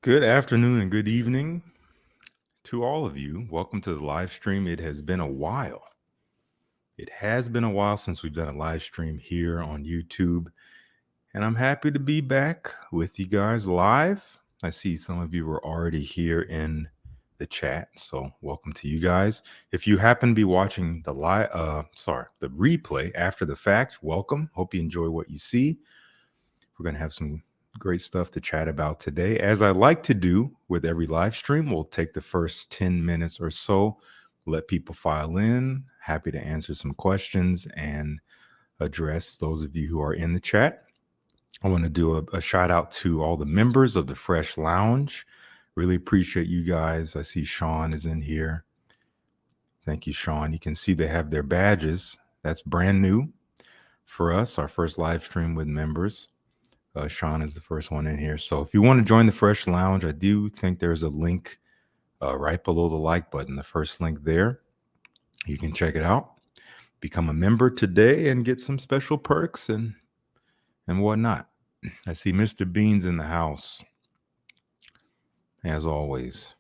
Good afternoon and good evening to all of you. Welcome to the live stream. It has been a while. It has been a while since we've done a live stream here on YouTube, and I'm happy to be back with you guys live. I see some of you were already here in the chat, so welcome to you guys. If you happen to be watching the the replay after the fact, welcome. Hope you enjoy what you see. We're going to have some great stuff to chat about today. As I like to do with every live stream, we'll take the first 10 minutes or so, let people file in. Happy to answer some questions and address those of you who are in the chat. I want to do a shout out to all the members of the Fresh Lounge. Really appreciate you guys. I see Sean is in here. Thank you, Sean. You can see they have their badges. That's brand new for us, our first live stream with members. Sean is the first one in here. So if you want to join the Fresh Lounge, I do think there's a link right below the like button, the first link there. You can check it out. Become a member today and get some special perks and whatnot. I see Mr. Bean's in the house, as always.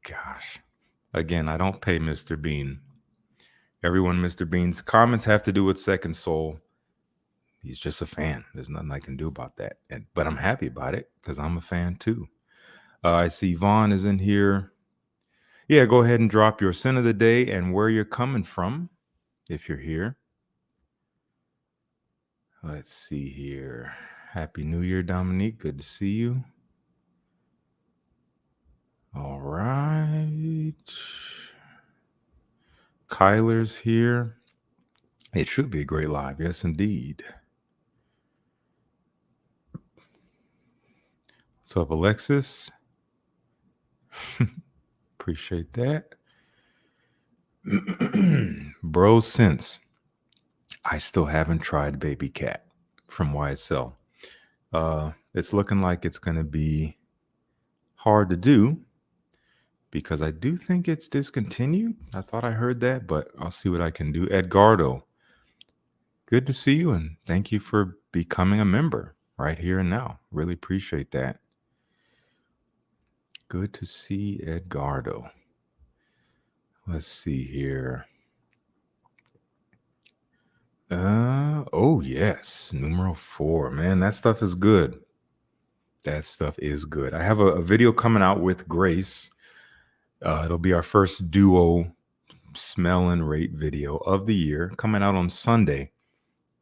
Gosh. Again, I don't pay Mr. Bean. Everyone, Mr. Bean's comments have to do with Second Soul. He's just a fan. There's nothing I can do about that. But I'm happy about it because I'm a fan too. I see Vaughn is in here. Yeah, go ahead and drop your sin of the day and where you're coming from if you're here. Let's see here. Happy New Year, Dominique. Good to see you. All right. Kyler's here. It should be a great live. Yes, indeed. What's up, Alexis? Appreciate that. Bro, since I still haven't tried Baby Cat from YSL. It's looking like it's going to be hard to do because I do think it's discontinued. I thought I heard that, but I'll see what I can do. Edgardo, good to see you, and thank you for becoming a member right here and now. Really appreciate that. Good to see Edgardo. Let's see here. Oh yes, numero 4. Man, that stuff is good. That stuff is good. I have a video coming out with Grace. It'll be our first duo smell and rate video of the year coming out on Sunday.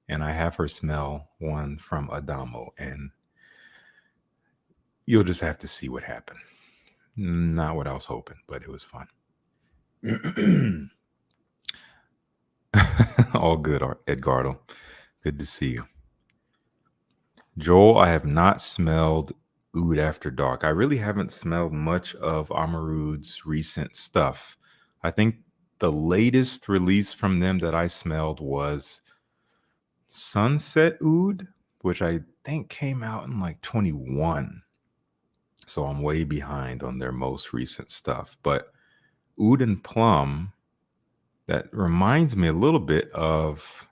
And I have her smell one from Adamo. And you'll just have to see what happened. Not what I was hoping, but it was fun. All good, Edgardo. Good to see you. Joel, I have not smelled Oud After Dark. I really haven't smelled much of Amaroud's recent stuff. I think the latest release from them that I smelled was Sunset Oud, which I think came out in like 21. So I'm way behind on their most recent stuff. But Oud and Plum, that reminds me a little bit of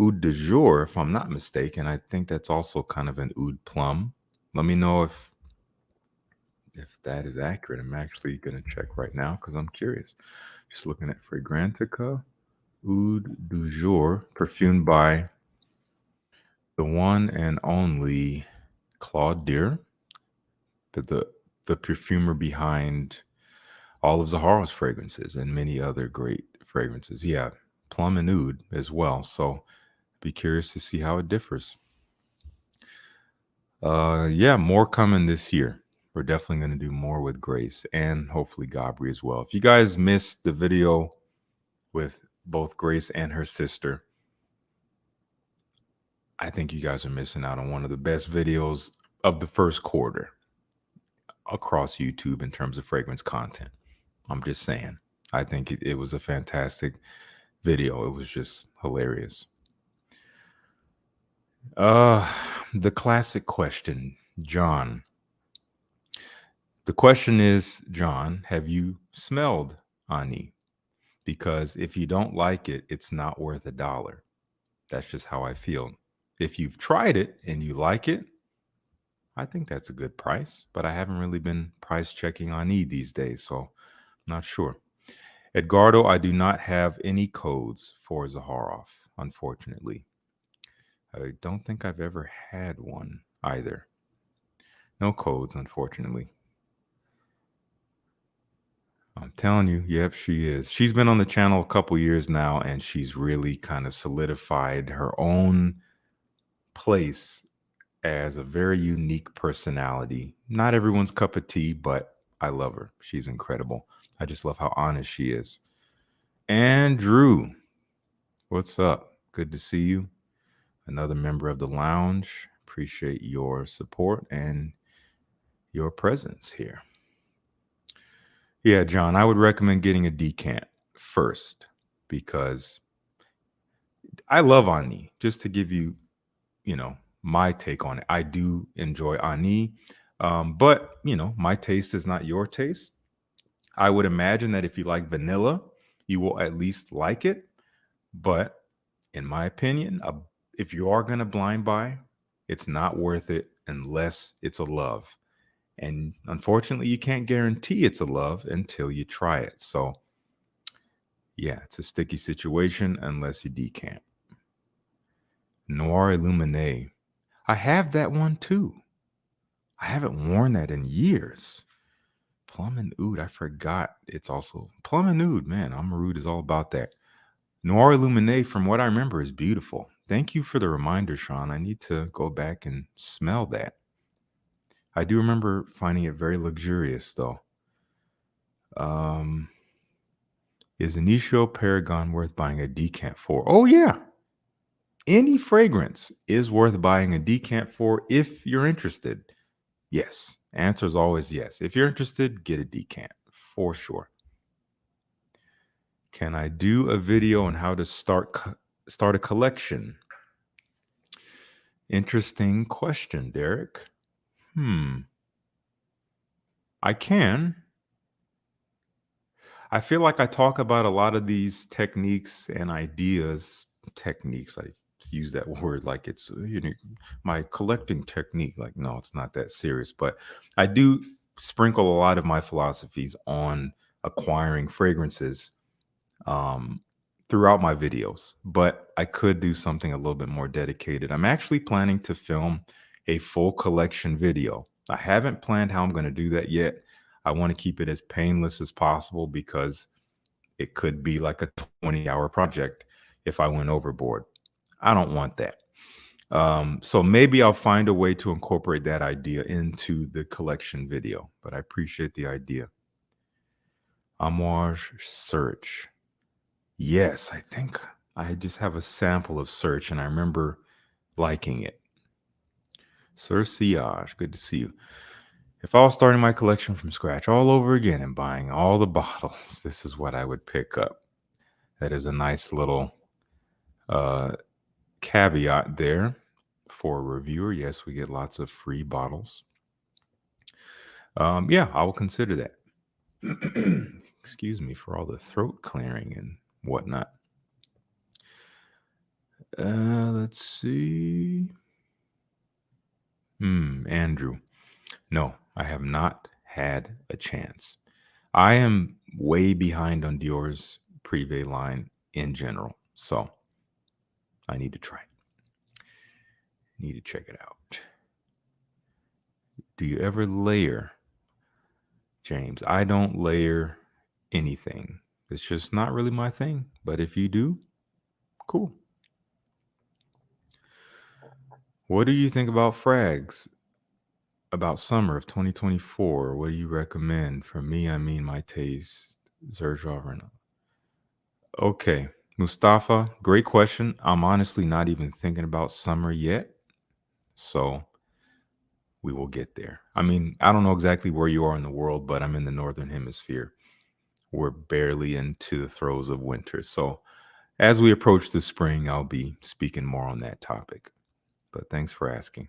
Oud de Jour, if I'm not mistaken. I think that's also kind of an Oud Plum. Let me know if that is accurate. I'm actually going to check right now because I'm curious. Just looking at Fragrantica. Oud du Jour, perfumed by the one and only Claude Deer, the perfumer behind all of Zahara's fragrances and many other great fragrances. Yeah, Plum and Oud as well. So be curious to see how it differs. Yeah, more coming this year. We're definitely going to do more with Grace and hopefully Gabri as well. If you guys missed the video with both Grace and her sister, I think you guys are missing out on one of the best videos of the first quarter across YouTube in terms of fragrance content. I'm just saying. I think it was a fantastic video. It was just hilarious. The classic question, John. The question is, John, have you smelled Ani? Because if you don't like it, it's not worth $1. That's just how I feel. If you've tried it and you like it, I think that's a good price, but I haven't really been price checking on E these days, so not sure. Edgardo, I do not have any codes for Zaharoff, unfortunately. I don't think I've ever had one either. No codes, unfortunately. I'm telling you, yep, she is. She's been on the channel a couple years now, and she's really kind of solidified her own place as a very unique personality. Not everyone's cup of tea, but I love her. She's incredible. I just love how honest she is. Andrew, what's up? Good to see you. Another member of the lounge. Appreciate your support and your presence here. Yeah, John, I would recommend getting a decant first because I love Ani. Just to give you, my take on it. I do enjoy Ani, but my taste is not your taste. I would imagine that if you like vanilla, you will at least like it. But in my opinion, if you are going to blind buy, it's not worth it unless it's a love. And unfortunately, you can't guarantee it's a love until you try it. So, yeah, it's a sticky situation unless you decant. Noir Illuminé. I have that one too. I haven't worn that in years. Plum and Oud. I forgot it's also Plum and Oud. Man, Amaroud is all about that. Noir Illuminé, from what I remember, is beautiful. Thank you for the reminder, Sean. I need to go back and smell that. I do remember finding it very luxurious, though. Is Initio Paragon worth buying a decant for? Oh, yeah. Any fragrance is worth buying a decant for if you're interested. Yes. Answer is always yes. If you're interested, get a decant for sure. Can I do a video on how to start a collection? Interesting question, Derek. I can. I feel like I talk about a lot of these techniques and ideas. Techniques, I use that word like it's my collecting technique. Like, no, it's not that serious. But I do sprinkle a lot of my philosophies on acquiring fragrances throughout my videos. But I could do something a little bit more dedicated. I'm actually planning to film a full collection video. I haven't planned how I'm going to do that yet. I want to keep it as painless as possible because it could be like a 20-hour project if I went overboard. I don't want that. So maybe I'll find a way to incorporate that idea into the collection video, but I appreciate the idea. Amouage Search. Yes, I think I just have a sample of Search and I remember liking it. Sir Siage, good to see you. If I was starting my collection from scratch all over again and buying all the bottles, this is what I would pick up. That is a nice little caveat there for a reviewer. Yes, we get lots of free bottles. Yeah, I will consider that. Excuse me for all the throat clearing and whatnot. Let's see. Andrew. No, I have not had a chance. I am way behind on Dior's Privé line in general. So I need to try it. Need to check it out. Do you ever layer? James, I don't layer anything. It's just not really my thing. But if you do, cool. What do you think about frags? About summer of 2024? What do you recommend? For me, I mean my taste. Verano. Okay. Mustafa, great question. I'm honestly not even thinking about summer yet. So we will get there. I mean, I don't know exactly where you are in the world, but I'm in the northern hemisphere. We're barely into the throes of winter. So as we approach the spring, I'll be speaking more on that topic. But thanks for asking.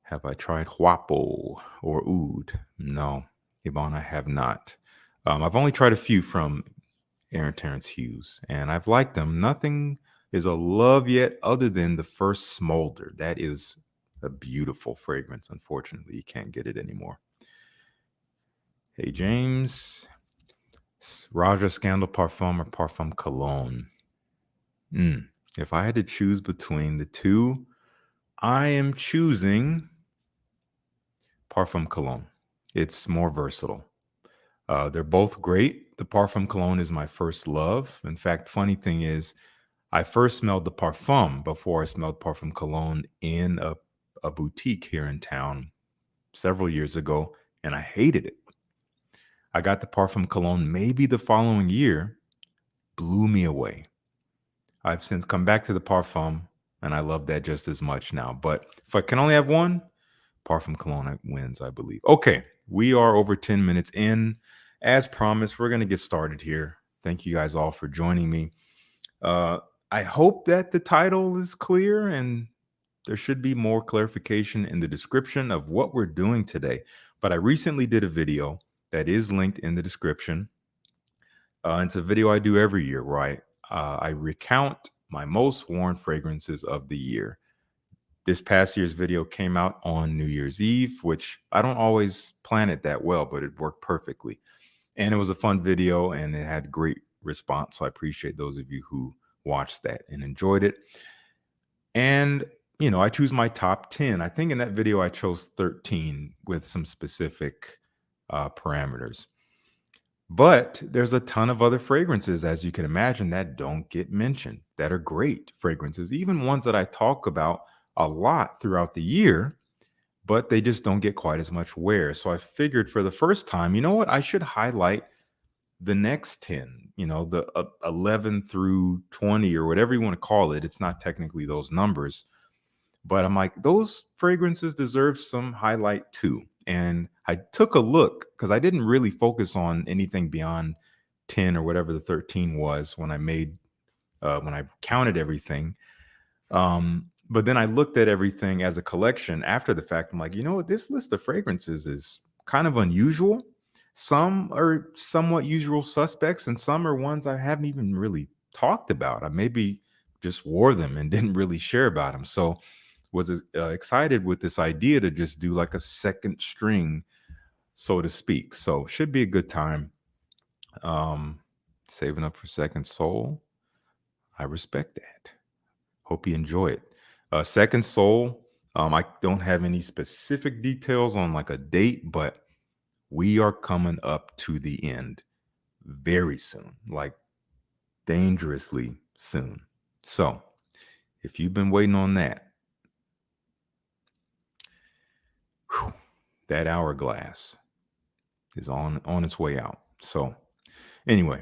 Have I tried Huapo or Oud? No, Yvonne, I have not. I've only tried a few from Aaron Terrence Hughes, and I've liked them. Nothing is a love yet other than the first smolder. That is A beautiful fragrance. Unfortunately, you can't get it anymore. Hey, James. Raja Scandal Parfum or Parfum Cologne? If I had to choose between the two, I am choosing Parfum Cologne. It's more versatile. They're both great. The Parfum Cologne is my first love. In fact, funny thing is, I first smelled the Parfum before I smelled Parfum Cologne in a boutique here in town several years ago, and I hated it. I got the Parfum Cologne maybe the following year, blew me away. I've since come back to the Parfum, and I love that just as much now. But if I can only have one, Parfum Cologne wins, I believe. Okay, we are over 10 minutes in. As promised, we're going to get started here. Thank you guys all for joining me. I hope that the title is clear, and there should be more clarification in the description of what we're doing today. But I recently did a video that is linked in the description. It's a video I do every year, right? I recount my most worn fragrances of the year. This past year's video came out on New Year's Eve, which I don't always plan it that well, but it worked perfectly. And it was a fun video and it had great response. So I appreciate those of you who watched that and enjoyed it. And, you know, I choose my top 10. I think in that video, I chose 13 with some specific parameters. But there's a ton of other fragrances, as you can imagine, that don't get mentioned, that are great fragrances, even ones that I talk about a lot throughout the year, but they just don't get quite as much wear. So I figured for the first time, you know what? I should highlight the next 10, you know, the 11 through 20 or whatever you want to call it. It's not technically those numbers, but I'm like, those fragrances deserve some highlight too. And I took a look because I didn't really focus on anything beyond 10 or whatever the 13 was when I counted everything. But then I looked at everything as a collection after the fact. I'm like, you know what? This list of fragrances is kind of unusual. Some are somewhat usual suspects, and some are ones I haven't even really talked about. I maybe just wore them and didn't really share about them. So was excited with this idea to just do like a second string, so to speak. So should be a good time. Saving up for Second Soul. I respect that. Hope you enjoy it. Second Soul, I don't have any specific details on like a date, but we are coming up to the end very soon, like dangerously soon. So if you've been waiting on that, that hourglass is on its way out. So anyway,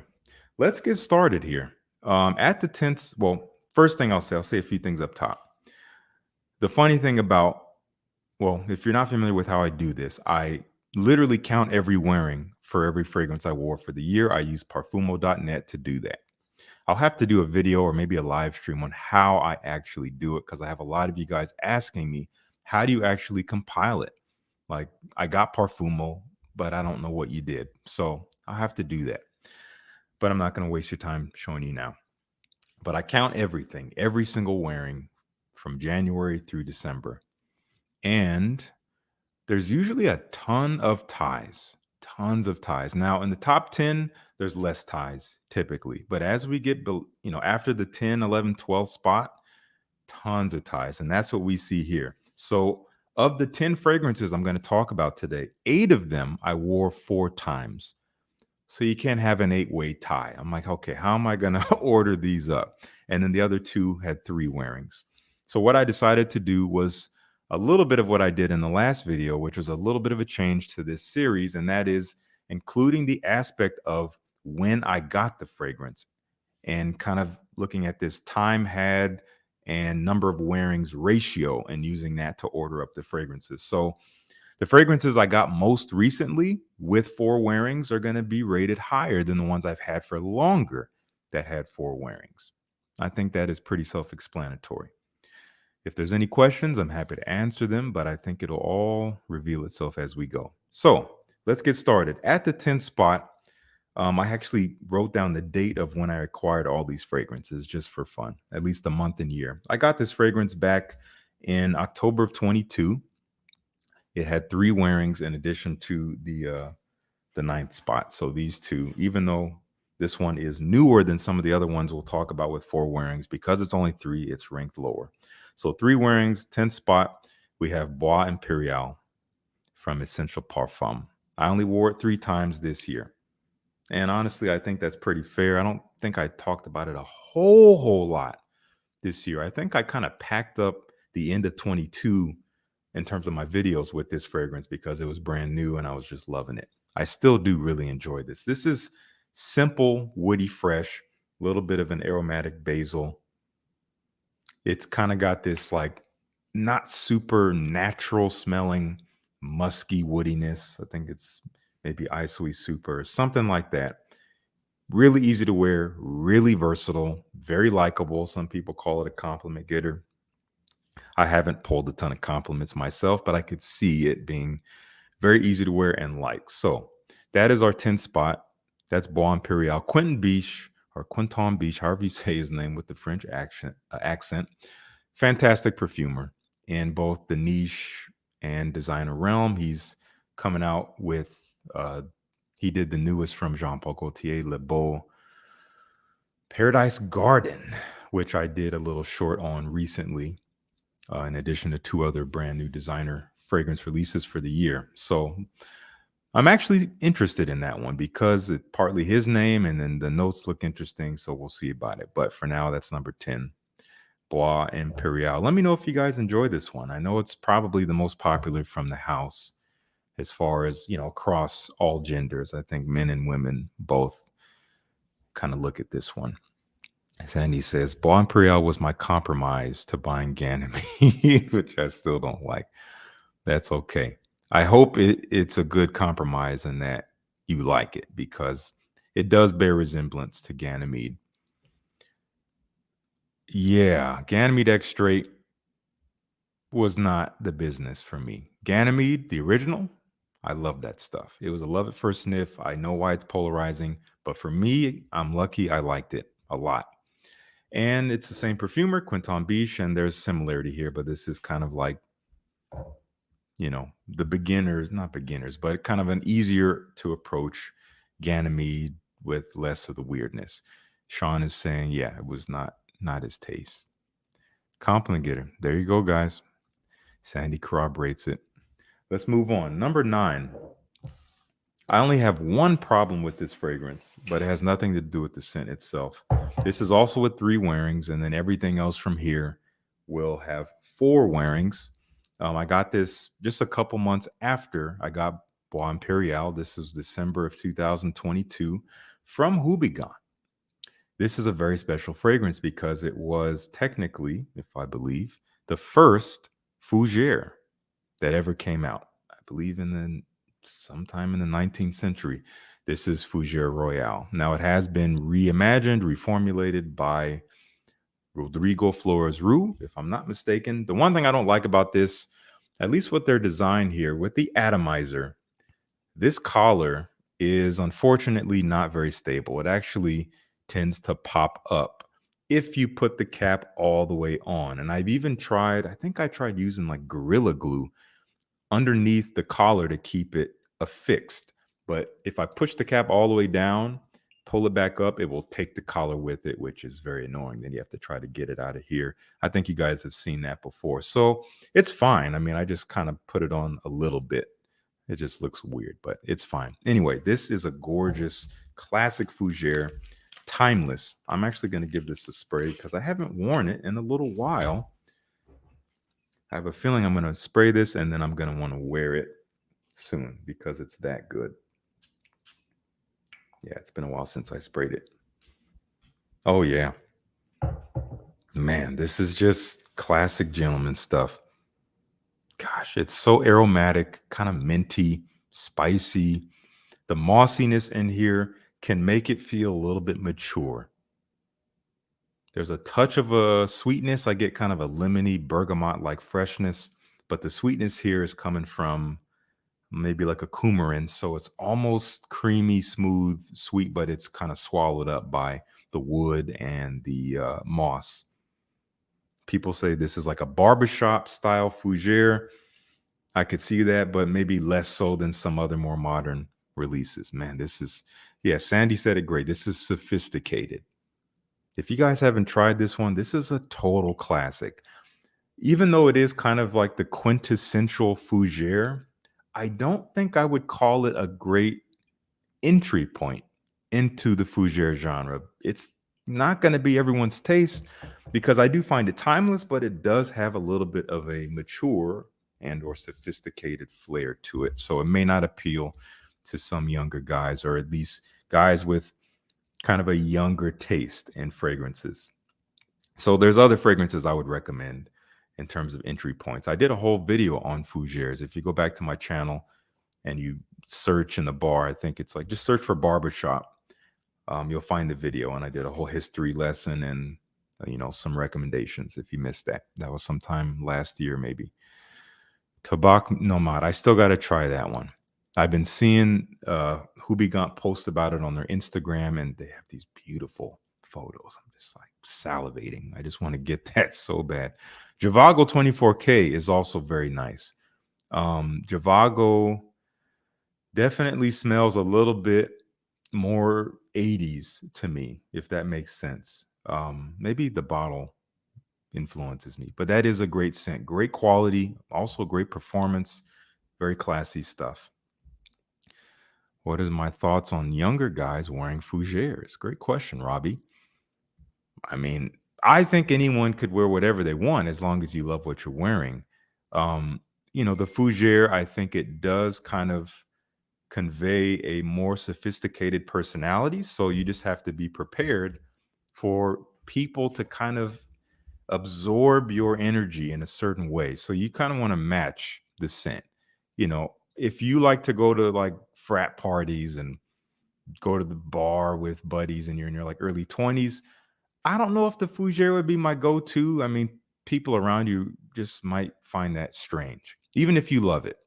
let's get started here. At the 10th, well, first thing I'll say a few things up top. The funny thing about, well, if you're not familiar with how I do this, I literally count every wearing for every fragrance I wore for the year. I use Parfumo.net to do that. I'll have to do a video or maybe a live stream on how I actually do it because I have a lot of you guys asking me, how do you actually compile it? Like, I got Parfumo, but I don't know what you did. So I'll have to do that. But I'm not going to waste your time showing you now. But I count everything, every single wearing from January through December. And there's usually a ton of ties. Now, in the top 10, there's less ties typically. But as we get, after the 10, 11, 12 spot, tons of ties. And that's what we see here. So of the 10 fragrances I'm going to talk about today, 8 of them I wore 4 times. So you can't have an 8-way tie. I'm like, okay, how am I going to order these up? And then the other 2 had 3 wearings. So what I decided to do was a little bit of what I did in the last video, which was a little bit of a change to this series. And that is including the aspect of when I got the fragrance and kind of looking at this time had and number of wearings ratio and using that to order up the fragrances. So the fragrances I got most recently with 4 wearings are going to be rated higher than the ones I've had for longer that had 4 wearings. I think that is pretty self-explanatory. If there's any questions, I'm happy to answer them, but I think it'll all reveal itself as we go. So let's get started. At the 10th spot, I actually wrote down the date of when I acquired all these fragrances just for fun, at least the month and year. I got this fragrance back In October of 22, it had 3 wearings in addition to the ninth spot. So these two, even though this one is newer than some of the other ones we'll talk about with 4 wearings, because it's only 3, it's ranked lower. So 3 wearings, 10th spot, we have Bois Imperial from Essential Parfum. I only wore it 3 times this year. And honestly, I think that's pretty fair. I don't think I talked about it a whole lot this year. I think I kind of packed up the end of 22 in terms of my videos with this fragrance because it was brand new and I was just loving it. I still do really enjoy this. This is simple, woody, fresh, a little bit of an aromatic basil. It's kind of got this like not super natural smelling musky woodiness. I think it's maybe Isui Super or something like that. Really easy to wear, really versatile, very likable. Some people call it a compliment getter. I haven't pulled a ton of compliments myself, but I could see it being very easy to wear and like. So that is our 10th spot. That's Bois Imperial. Quentin Biche, or Quentin Biche, however you say his name with the French accent. Fantastic perfumer in both the niche and designer realm. He's coming out with, he did the newest from Jean Paul Gaultier, Le Beau Paradise Garden, which I did a little short on recently, in addition to 2 other brand new designer fragrance releases for the year. So I'm actually interested in that one because it's partly his name and then the notes look interesting. So we'll see about it. But for now, that's number 10, Bois Imperial. Let me know if you guys enjoy this one. I know it's probably the most popular from the house as far as, across all genders. I think men and women both kind of look at this one. Sandy says, Bois Imperial was my compromise to buying Ganymede, which I still don't like. That's okay. I hope it's a good compromise and that you like it because it does bear resemblance to Ganymede. Yeah, Ganymede X Straight was not the business for me. Ganymede, the original, I love that stuff. It was a love at first sniff. I know why it's polarizing, but for me, I'm lucky I liked it a lot. And it's the same perfumer, Quentin Biche, and there's similarity here, but this is kind of like, the beginners, not beginners, but kind of an easier to approach Ganymede with less of the weirdness. Sean is saying, yeah, it was not his taste. Compliment getter. There you go, guys. Sandy corroborates it. Let's move on. Number 9. I only have one problem with this fragrance, but it has nothing to do with the scent itself. This is also with 3 wearings, and then everything else from here will have 4 wearings. I got this just a couple months after I got Bois Imperial. This is December of 2022 from Houbigant. This is a very special fragrance because it was technically, if I believe, the first Fougere that ever came out. I believe sometime in the 19th century. This is Fougere Royale. Now it has been reimagined, reformulated by Rodrigo Flores Roux, if I'm not mistaken. The one thing I don't like about this, at least with their design here, with the atomizer, this collar is unfortunately not very stable. It actually tends to pop up if you put the cap all the way on. And I've even tried, I think I tried using like Gorilla Glue underneath the collar to keep it affixed. But if I push the cap all the way down, pull it back up, it will take the collar with it, which is very annoying. Then you have to try to get it out of here. I think you guys have seen that before. So it's fine. I mean, I just kind of put it on a little bit. It just looks weird, but it's fine. Anyway, this is a gorgeous classic Fougere, timeless. I'm actually going to give this a spray because I haven't worn it in a little while. I have a feeling I'm going to spray this and then I'm going to want to wear it soon because it's that good. Yeah, it's been a while since I sprayed it. Oh, yeah. Man, this is just classic gentleman stuff. Gosh, it's so aromatic, kind of minty, spicy. The mossiness in here can make it feel a little bit mature. There's a touch of a sweetness. I get kind of a lemony bergamot-like freshness, but the sweetness here is coming from maybe like a coumarin. So it's almost creamy, smooth, sweet, but it's kind of swallowed up by the wood and the moss. People say this is like a barbershop style fougere. I could see that, but maybe less so than some other more modern releases. Man, this is, yeah, Sandy said it great. This is sophisticated. If you guys haven't tried this one, this is a total classic. Even though it is kind of like the quintessential fougere, I don't think I would call it a great entry point into the fougere genre. It's not going to be everyone's taste because I do find it timeless, but it does have a little bit of a mature and or sophisticated flair to it. So it may not appeal to some younger guys, or at least guys with kind of a younger taste in fragrances. So there's other fragrances I would recommend in terms of entry points. I did a whole video on fougères. If you go back to my channel and you search in the bar, I think it's like just search for barbershop. You'll find the video, and I did a whole history lesson and some recommendations. If you missed that, that was sometime last year, maybe. Tabac Nomad. I still got to try that one. I've been seeing Houbigant post about it on their Instagram, and they have these beautiful photos. I'm just like salivating. I just want to get that so bad. Javago 24K is also very nice. Javago definitely smells a little bit more 80s to me, if that makes sense. Maybe the bottle influences me, but that is a great scent, great quality, also great performance, very classy stuff. What is my thoughts on younger guys wearing fougères? Great question, Robbie. I mean, I think anyone could wear whatever they want as long as you love what you're wearing. The fougère, I think it does kind of convey a more sophisticated personality. So you just have to be prepared for people to kind of absorb your energy in a certain way. So you kind of want to match the scent. If you like to go to like frat parties and go to the bar with buddies and you're in your like early 20s, I don't know if the fougère would be my go-to. I mean, people around you just might find that strange, even if you love it.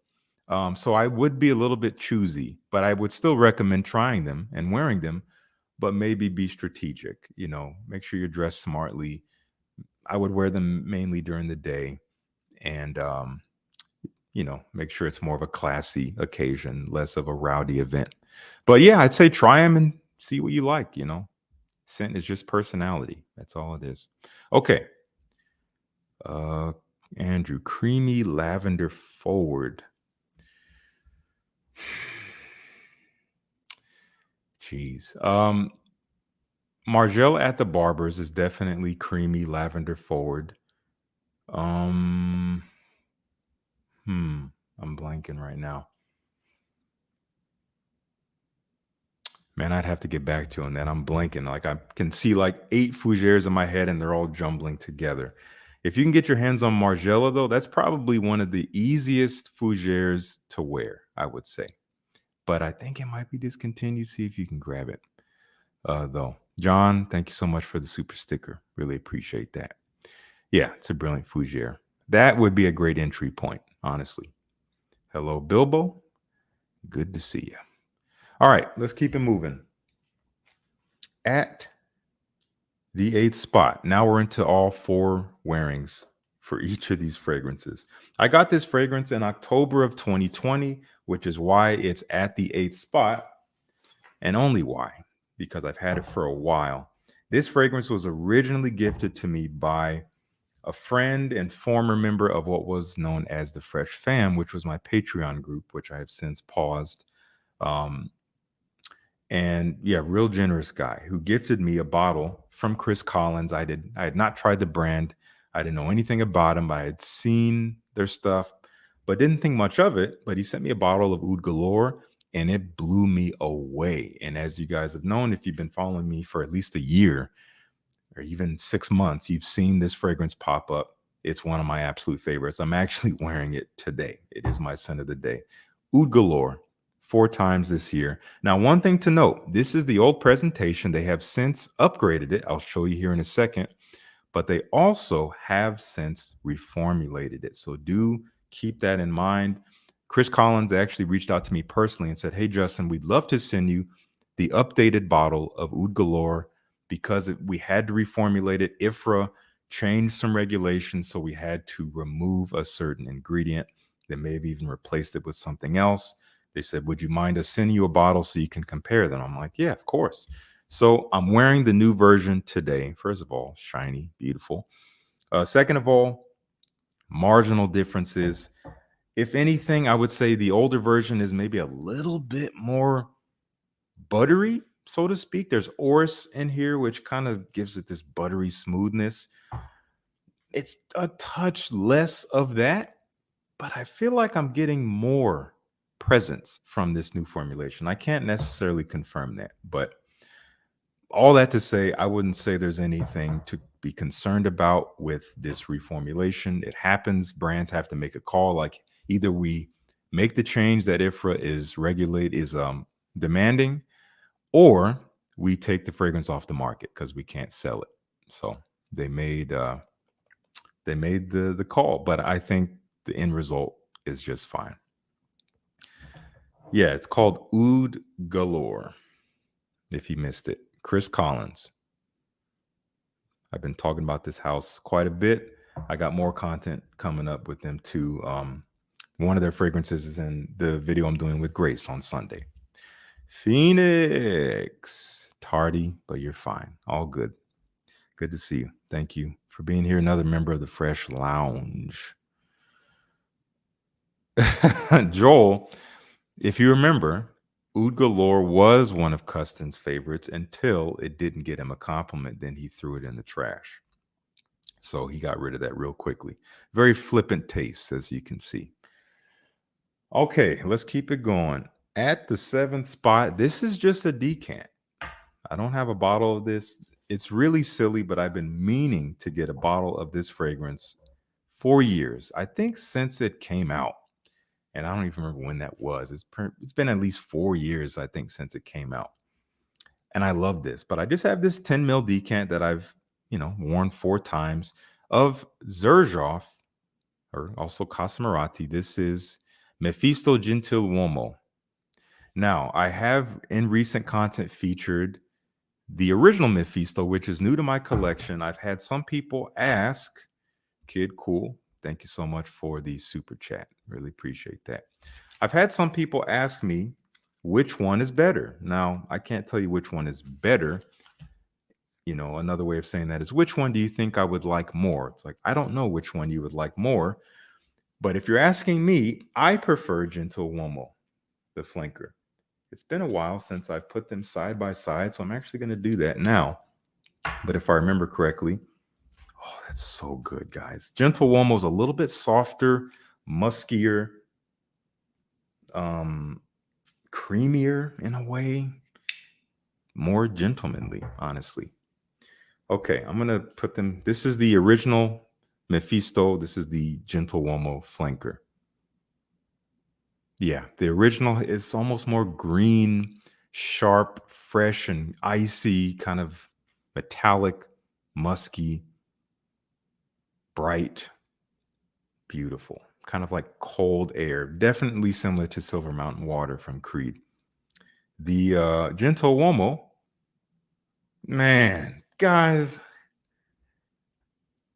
So I would be a little bit choosy, but I would still recommend trying them and wearing them, but maybe be strategic. Make sure you're dressed smartly. I would wear them mainly during the day, and make sure it's more of a classy occasion, less of a rowdy event. But yeah, I'd say try them and see what you like. Scent is just personality. That's all it is. Okay. Andrew, creamy lavender forward. Jeez. Margiela at the Barbers is definitely creamy lavender forward. I'm blanking right now. Man, I'd have to get back to him. Then I'm blanking. Like I can see like 8 fougères in my head, and they're all jumbling together. If you can get your hands on Margiela, though, that's probably one of the easiest fougères to wear, I would say. But I think it might be discontinued. See if you can grab it, though. John, thank you so much for the super sticker. Really appreciate that. Yeah, it's a brilliant fougère. That would be a great entry point, honestly. Hello, Bilbo. Good to see you. All right, let's keep it moving. At the 8th spot, now we're into all 4 wearings for each of these fragrances. I got this fragrance in October of 2020, which is why it's at the 8th spot, and only why, because I've had it for a while. This fragrance was originally gifted to me by a friend and former member of what was known as the Fresh Fam, which was my Patreon group, which I have since paused. And yeah, real generous guy who gifted me a bottle from Chris Collins. I had not tried the brand. I didn't know anything about them. I had seen their stuff, but didn't think much of it. But he sent me a bottle of Oud Galore, and it blew me away. And as you guys have known, if you've been following me for at least a year or even 6 months, you've seen this fragrance pop up. It's one of my absolute favorites. I'm actually wearing it today. It is my scent of the day. Oud Galore, 4 times this year. Now, one thing to note, this is the old presentation. They have since upgraded it. I'll show you here in a second. But they also have since reformulated it. So do keep that in mind. Chris Collins actually reached out to me personally and said, hey, Justin, we'd love to send you the updated bottle of Oud Galore because we had to reformulate it. IFRA changed some regulations, so we had to remove a certain ingredient. They may have even replaced it with something else. They said, would you mind us sending you a bottle so you can compare them? I'm like, yeah, of course. So I'm wearing the new version today. First of all, shiny, beautiful. Second of all, marginal differences. If anything, I would say the older version is maybe a little bit more buttery, so to speak. There's orris in here, which kind of gives it this buttery smoothness. It's a touch less of that, but I feel like I'm getting more presence from this new formulation. I can't necessarily confirm that, but all that to say, I wouldn't say there's anything to be concerned about with this reformulation. It happens. Brands have to make a call. Like either we make the change that IFRA is demanding, or we take the fragrance off the market because we can't sell it. So they made the call, but I think the end result is just fine. Yeah, it's called Oud Galore. If you missed it, Chris Collins. I've been talking about this house quite a bit. I got more content coming up with them too. One of their fragrances is in the video I'm doing with Grace on Sunday. Phoenix. Tardy, but you're fine. All good. Good to see you. Thank you for being here. Another member of the Fresh Lounge. Joel, if you remember, Oud Galore was one of Custon's favorites until it didn't get him a compliment. Then he threw it in the trash. So he got rid of that real quickly. Very flippant taste, as you can see. Okay, let's keep it going. At the 7th spot, this is just a decant. I don't have a bottle of this. It's really silly, but I've been meaning to get a bottle of this fragrance for years. I think since it came out. And I don't even remember when that was. It's been at least 4 years, I think, since it came out. And I love this. But I just have this 10 ml decant that I've, worn 4 times of Xerjoff, or also Casamorati. This is Mefisto Gentiluomo. Now, I have in recent content featured the original Mefisto, which is new to my collection. I've had some people ask, Kid Cool, thank you so much for the super chat. Really appreciate that. I've had some people ask me which one is better. Now, I can't tell you which one is better. Another way of saying that is, which one do you think I would like more? It's like, I don't know which one you would like more. But if you're asking me, I prefer Gentiluomo, the flanker. It's been a while since I've put them side by side, so I'm actually going to do that now. But if I remember correctly, oh, that's so good, guys. Gentiluomo is a little bit softer, muskier, creamier in a way, more gentlemanly, honestly. Okay, I'm going to put them. This is the original Mefisto. This is the Gentiluomo flanker. Yeah, the original is almost more green, sharp, fresh, and icy, kind of metallic, musky, bright, beautiful, kind of like cold air, definitely similar to Silver Mountain Water from Creed. The Gentiluomo, man, guys,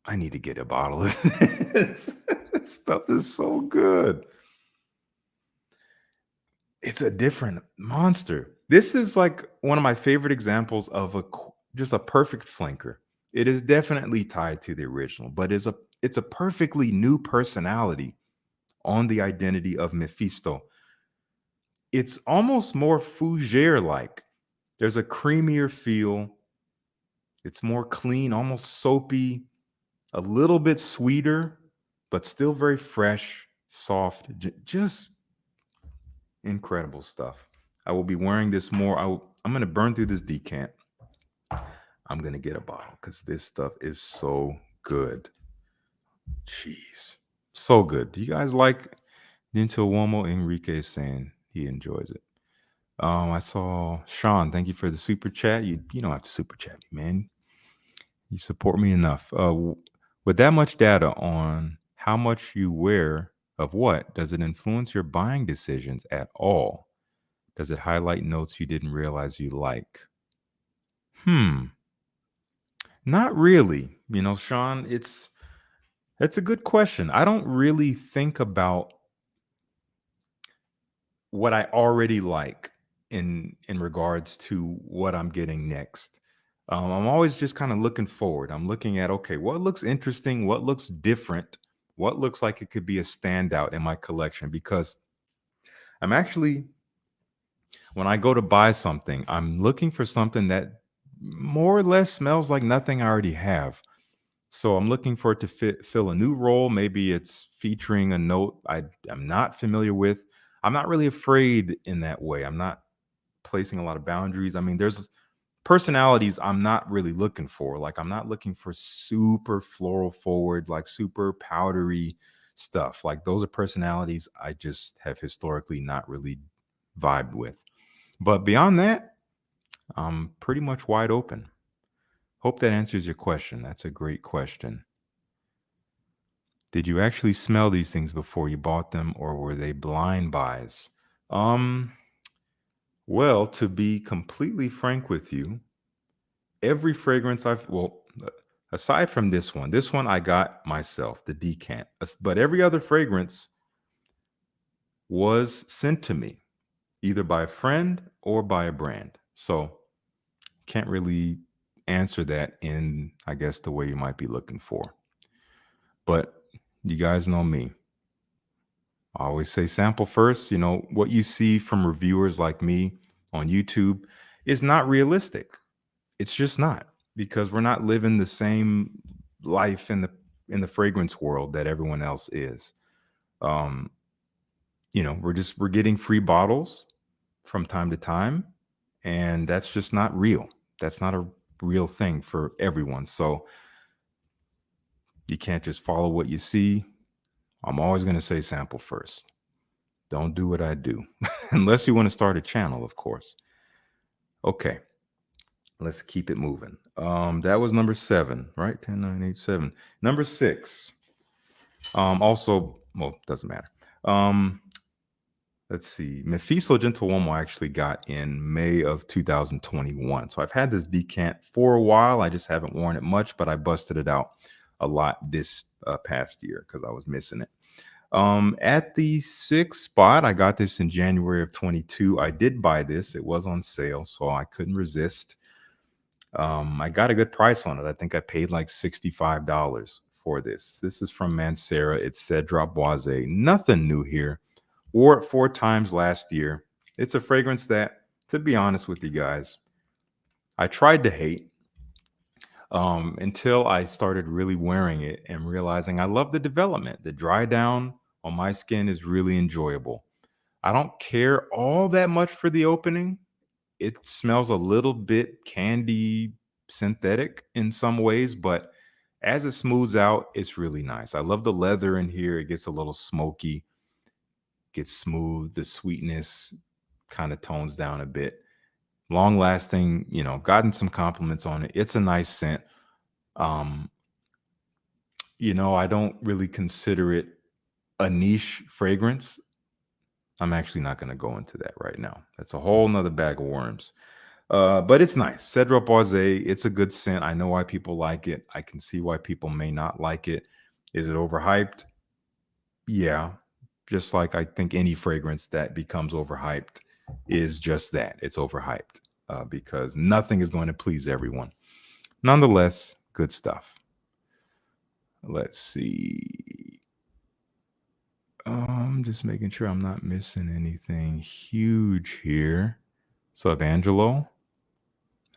I need to get a bottle of this. This stuff is so good. It's a different monster. This is like one of my favorite examples of just a perfect flanker. It is definitely tied to the original, but it's a perfectly new personality on the identity of Mefisto. It's almost more Fougere-like. There's a creamier feel. It's more clean, almost soapy, a little bit sweeter, but still very fresh, soft, just incredible stuff. I will be wearing this more. I'm going to burn through this decant. I'm going to get a bottle because this stuff is so good. Jeez. So good. Do you guys like Gentiluomo? Enrique is saying he enjoys it. I saw Sean. Thank you for the super chat. You don't have to super chat me, man. You support me enough. With that much data on how much you wear of what, does it influence your buying decisions at all? Does it highlight notes you didn't realize you like? Not really. Sean, it's a good question. I don't really think about what I already like in regards to what I'm getting next. I'm always just kind of looking forward. I'm looking at, okay, what looks interesting, what looks different, what looks like it could be a standout in my collection. Because I'm actually, when I go to buy something, I'm looking for something that more or less smells like nothing I already have. So I'm looking for it to fill a new role. Maybe it's featuring a note I'm not familiar with. I'm not really afraid in that way. I'm not placing a lot of boundaries. I mean, there's personalities I'm not really looking for. Like, I'm not looking for super floral forward, like super powdery stuff. Like, those are personalities I just have historically not really vibed with. But beyond that, I'm pretty much wide open. Hope that answers your question. That's a great question. Did you actually smell these things before you bought them, or were they blind buys? Um, well, to be completely frank with you, every fragrance aside from this one I got myself, the decant. But every other fragrance was sent to me either by a friend or by a brand. So can't really answer that in, I guess, the way you might be looking for. But you guys know me. I always say sample first. What you see from reviewers like me on YouTube is not realistic. It's just not, because we're not living the same life in the fragrance world that everyone else is. Um, we're getting free bottles from time to time, and that's just not real. That's not a real thing for everyone. So you can't just follow what you see. I'm always going to say sample first. Don't do what I do, unless you want to start a channel, of course. Okay, let's keep it moving. That was number 7, right? 10, 9, 8, 7. Number 6. Also, well, doesn't matter. Let's see. Mefisto Gentiluomo I actually got in May of 2021. So I've had this decant for a while. I just haven't worn it much, but I busted it out a lot this past year because I was missing it. At the 6th spot, I got this in January of 22. I did buy this. It was on sale, so I couldn't resist. I got a good price on it. I think I paid like $65 for this. This is from Mancera. It's Cedrat Bois. Nothing new here. Wore it 4 times last year. It's a fragrance that, to be honest with you guys, I tried to hate until I started really wearing it and realizing I love the development. The dry down on my skin is really enjoyable. I don't care all that much for the opening. It smells a little bit candy synthetic in some ways, but as it smooths out, it's really nice. I love the leather in here. It gets a little smoky, gets smooth. The sweetness kind of tones down a bit. Long lasting, gotten some compliments on it. It's a nice scent. Um, I don't really consider it a niche fragrance. I'm actually not going to go into that right now. That's a whole nother bag of worms. But it's nice. Cedrat Bois, it's a good scent. I know why people like it. I can see why people may not like it. Is it overhyped? Yeah. Just like I think any fragrance that becomes overhyped is just that. It's overhyped because nothing is going to please everyone. Nonetheless, good stuff. Let's see. Just making sure I'm not missing anything huge here. So, Angelo,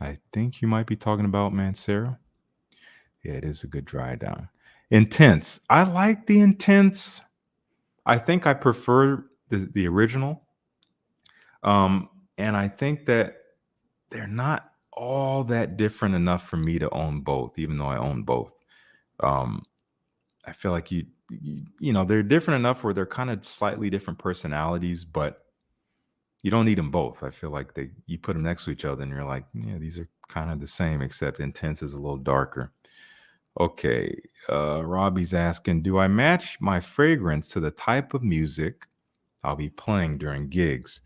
I think you might be talking about Mancera. Yeah, it is a good dry down. Intense. I like the intense. I think I prefer the original. And I think that they're not all that different enough for me to own both, even though I own both. I feel like they're different enough where they're kind of slightly different personalities, but you don't need them both. I feel like you put them next to each other and you're like, yeah, these are kind of the same, except intense is a little darker. Okay. Robbie's asking, do I match my fragrance to the type of music I'll be playing during gigs?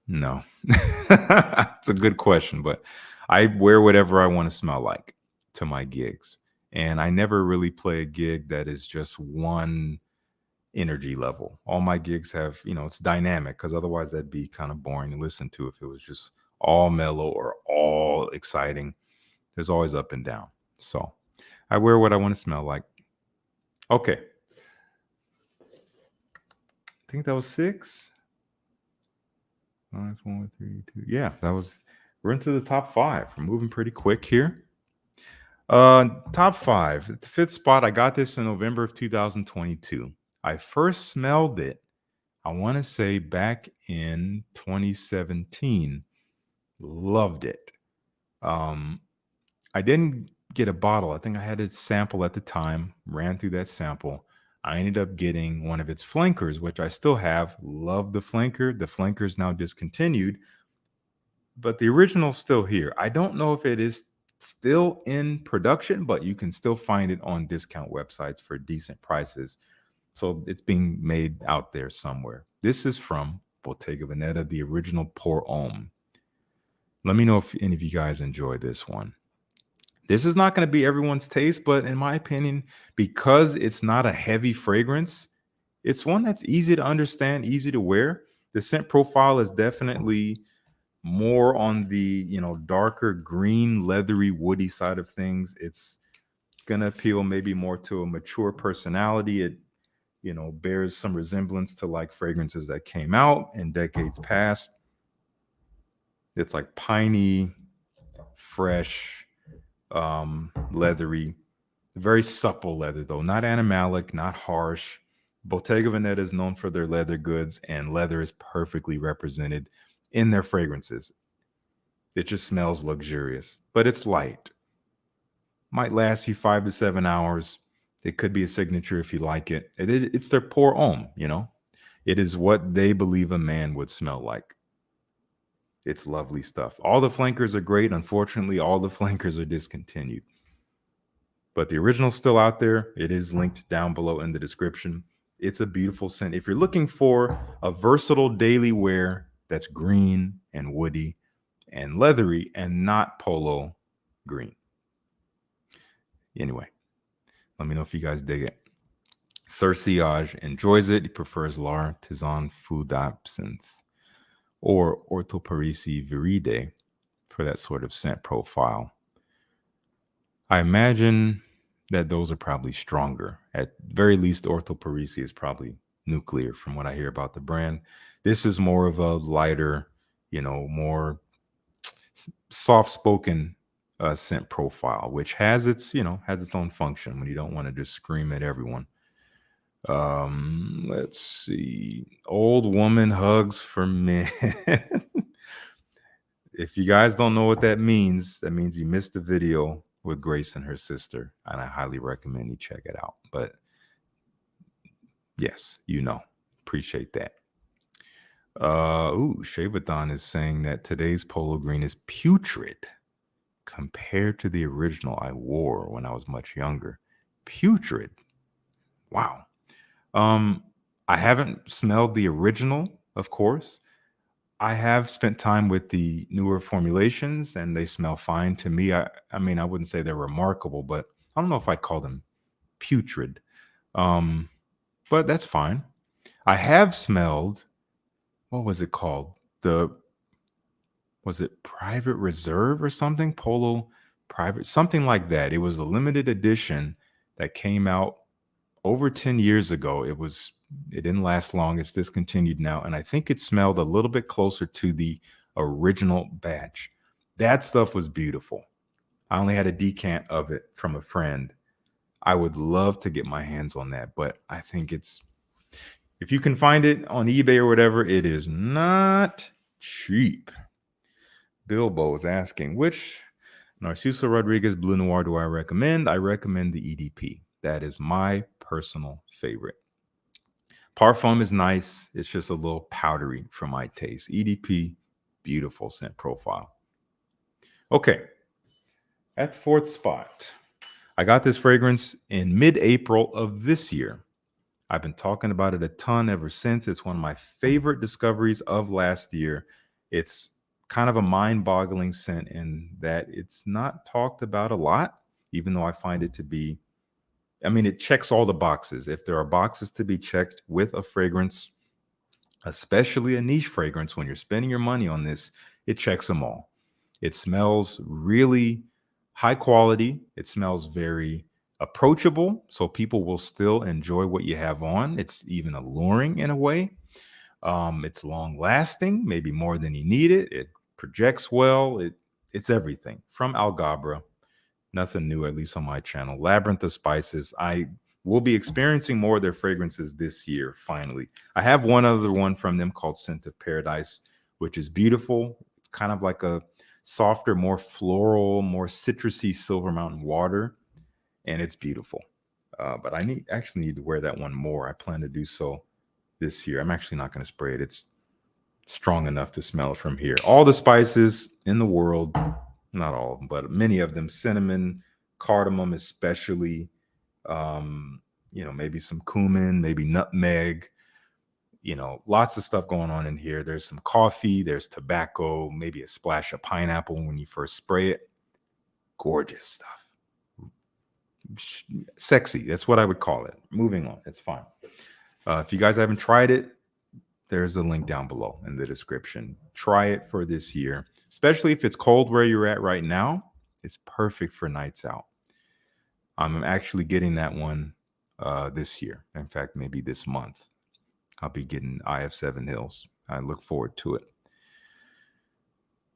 No. It's a good question, but I wear whatever I want to smell like to my gigs. And I never really play a gig that is just one energy level. All my gigs have, it's dynamic, because otherwise that'd be kind of boring to listen to if it was just all mellow or all exciting. There's always up and down. So I wear what I want to smell like. Okay. I think that was 6. 5, 4, 3, 2. Yeah, we're into the top 5. We're moving pretty quick here. Top 5. At the 5th spot, I got this in November of 2022. I first smelled it, I want to say back in 2017. Loved it. I didn't get a bottle. I think I had a sample at the time, ran through that sample. I ended up getting one of its flankers, which I still have. Love the flanker. The flanker is now discontinued, but the original's still here. I don't know if it is still in production, but you can still find it on discount websites for decent prices. So it's being made out there somewhere. This is from Bottega Veneta, the original Pour Homme. Let me know if any of you guys enjoy this one. This is not going to be everyone's taste, but in my opinion, because it's not a heavy fragrance, it's one that's easy to understand, easy to wear. The scent profile is definitely more on the, darker green, leathery, woody side of things. It's going to appeal maybe more to a mature personality. It, bears some resemblance to like fragrances that came out in decades past. It's like piney, fresh, leathery, very supple leather though, not animalic, not harsh. Bottega Veneta is known for their leather goods, and leather is perfectly represented in their fragrances. It just smells luxurious, but it's light. Might last you 5 to 7 hours. It could be a signature if you like it. It's their Pour Homme, It is what they believe a man would smell like. It's lovely stuff. All the flankers are great. Unfortunately, all the flankers are discontinued. But the original's still out there. It is linked down below in the description. It's a beautiful scent. If you're looking for a versatile daily wear that's green and woody and leathery and not polo green. Anyway, let me know if you guys dig it. Sir Siage enjoys it. He prefers L'Artisan Fou d'Absinthe or Orto Parisi Viride for that sort of scent profile. I imagine that those are probably stronger. At very least, Orto Parisi is probably nuclear from what I hear about the brand. This is more of a lighter, more soft-spoken scent profile, which has its own function when you don't want to just scream at everyone. Let's see. Old woman hugs for men. If you guys don't know what that means you missed the video with Grace and her sister, and I highly recommend you check it out. But yes, appreciate that. Shabathon is saying that today's polo green is putrid compared to the original I wore when I was much younger. Putrid. Wow. I haven't smelled the original, of course. I have spent time with the newer formulations, and they smell fine to me. I mean, I wouldn't say they're remarkable, but I don't know if I'd call them putrid. But that's fine. I have smelled, what was it called? Was it Private Reserve or something? Polo Private, something like that. It was a limited edition that came out over 10 years ago. It didn't last long. It's discontinued now. And I think it smelled a little bit closer to the original batch. That stuff was beautiful. I only had a decant of it from a friend. I would love to get my hands on that, but I think if you can find it on eBay or whatever, it is not cheap. Bilbo is asking, which Narciso Rodriguez Blue Noir do I recommend? I recommend the EDP. That is my personal favorite. Parfum is nice. It's just a little powdery for my taste. EDP, beautiful scent profile. Okay. At the 4th spot, I got this fragrance in mid-April of this year. I've been talking about it a ton ever since. It's one of my favorite discoveries of last year. It's kind of a mind-boggling scent in that it's not talked about a lot. even though I find it to be, I mean, it checks all the boxes. If there are boxes to be checked with a fragrance, especially a niche fragrance, when you're spending your money on this, it checks them all. It smells really high quality. It smells very approachable, so people will still enjoy what you have on. It's even alluring in a way. It's long lasting, maybe more than you need it. It projects well. It's everything from Alghabra. Nothing new, at least on my channel. Labyrinth of Spices. I will be experiencing more of their fragrances this year, finally. I have one other one from them called Scent of Paradise, which is beautiful. It's kind of like a softer, more floral, more citrusy Silver Mountain water, and it's beautiful. But I actually need to wear that one more. I plan to do so this year. I'm actually not going to spray it. It's strong enough to smell it from here. All the spices in the world, not all of them, but many of them, cinnamon, cardamom especially, maybe some cumin, maybe nutmeg, lots of stuff going on in here. There's some coffee, there's tobacco, maybe a splash of pineapple when you first spray it. Gorgeous stuff. Sexy, that's what I would call it. Moving on, it's fine. If you guys haven't tried it, there's a link down below in the description. Try it for this year, especially if it's cold where you're at right now. It's perfect for nights out. I'm actually getting that one this year. In fact, maybe this month. I'll be getting IF 7 Hills. I look forward to it.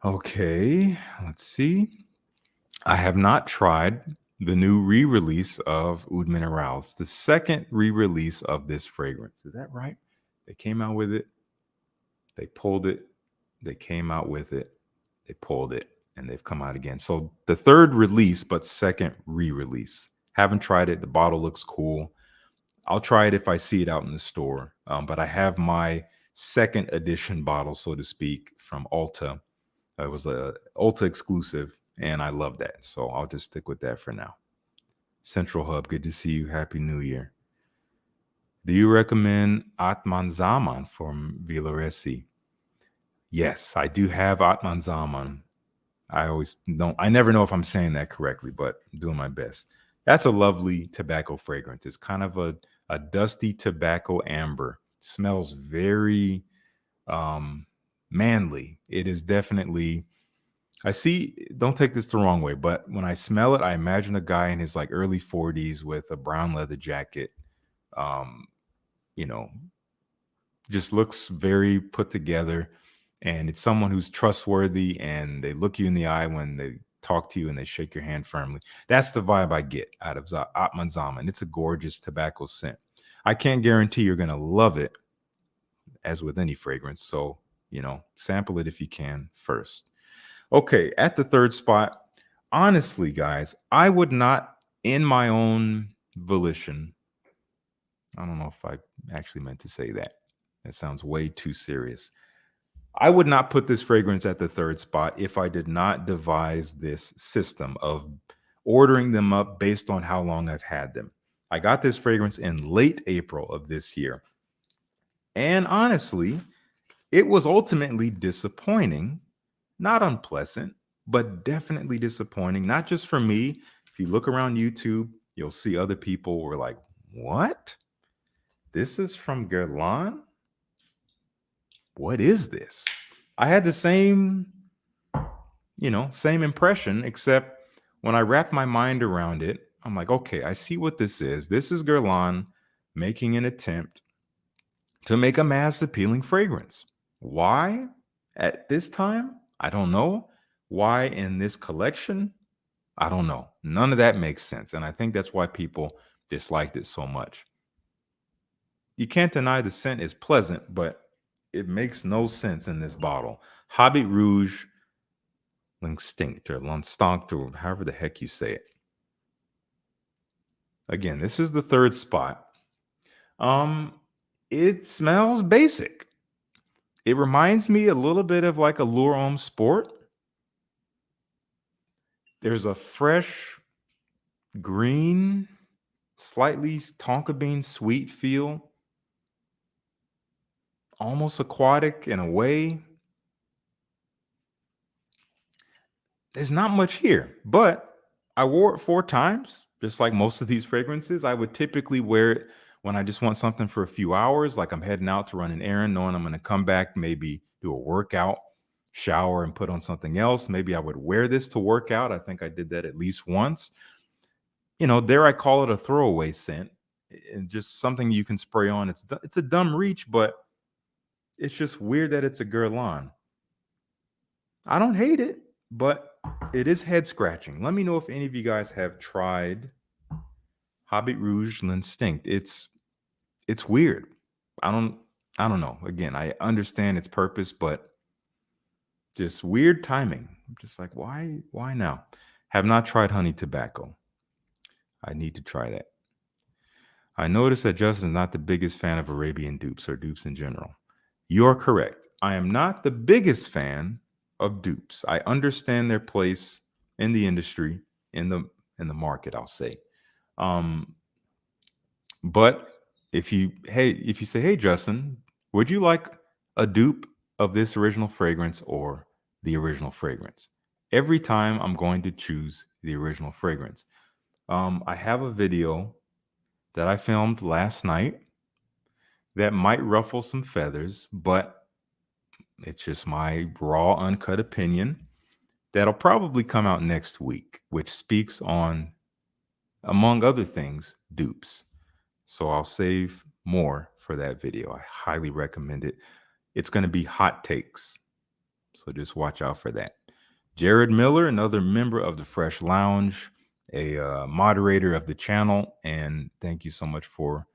Okay, let's see. I have not tried the new re-release of Oud Mineral. It's the second re-release of this fragrance. Is that right? They came out with it. They pulled it. They came out with it. They pulled it. And they've come out again. So the third release, but second re-release. Haven't tried it. The bottle looks cool. I'll try it if I see it out in the store. But I have my second edition bottle, so to speak, from Ulta. It was a Ulta exclusive, and I love that. So I'll just stick with that for now. Central Hub, good to see you. Happy New Year. Do you recommend Atman Zaman from Villaresi? Yes, I do have Atman Zaman. I never know if I'm saying that correctly, but I'm doing my best. That's a lovely tobacco fragrance. It's kind of a dusty tobacco amber. Smells very manly. It is definitely, don't take this the wrong way, but when I smell it, I imagine a guy in his like early 40s with a brown leather jacket. Just looks very put together. And it's someone who's trustworthy, and they look you in the eye when they talk to you and they shake your hand firmly. That's the vibe I get out of Atman Zaman. It's a gorgeous tobacco scent. I can't guarantee you're going to love it, as with any fragrance. So, sample it if you can first. Okay, at the third spot, honestly, guys, I would not, in my own volition, I don't know if I actually meant to say that. That sounds way too serious. I would not put this fragrance at the third spot if I did not devise this system of ordering them up based on how long I've had them. I got this fragrance in late April of this year. And honestly, it was ultimately disappointing, not unpleasant, but definitely disappointing. Not just for me. If you look around YouTube, you'll see other people were like, what? This is from Guerlain? What is this? I had the same impression, except when I wrapped my mind around it, I'm like, okay, I see what this is. This is Guerlain making an attempt to make a mass appealing fragrance. Why at this time? I don't know. Why in this collection? I don't know. None of that makes sense. And I think that's why people disliked it so much. You can't deny the scent is pleasant, but it makes no sense in this bottle. Hobby Rouge L'instinct or L'Instinct or however the heck you say it. Again, this is the third spot. It smells basic. It reminds me a little bit of like a Homme Sport. There's a fresh green, slightly tonka bean sweet feel. Almost aquatic in a way. There's not much here, but I wore it 4 times, just like most of these fragrances. I would typically wear it when I just want something for a few hours, like I'm heading out to run an errand, knowing I'm going to come back, maybe do a workout, shower, and put on something else. Maybe I would wear this to work out. I think I did that at least once. Dare I call it a throwaway scent, and just something you can spray on. It's a dumb reach, but it's just weird that it's a Guerlain. I don't hate it, but it is head scratching. Let me know if any of you guys have tried Hobbit Rouge L'Instinct. It's weird. I don't know. Again, I understand its purpose, but just weird timing. I'm just like, why now? Have not tried honey tobacco. I need to try that. I noticed that Justin's not the biggest fan of Arabian dupes or dupes in general. You're correct. I am not the biggest fan of dupes. I understand their place in the industry, in the market, I'll say. But if you say, hey Justin, would you like a dupe of this original fragrance or the original fragrance? Every time I'm going to choose the original fragrance. I have a video that I filmed last night that might ruffle some feathers, but it's just my raw, uncut opinion that'll probably come out next week, which speaks on, among other things, dupes. So I'll save more for that video. I highly recommend it. It's going to be hot takes. So just watch out for that. Jared Miller, another member of the Fresh Lounge, a moderator of the channel. And thank you so much for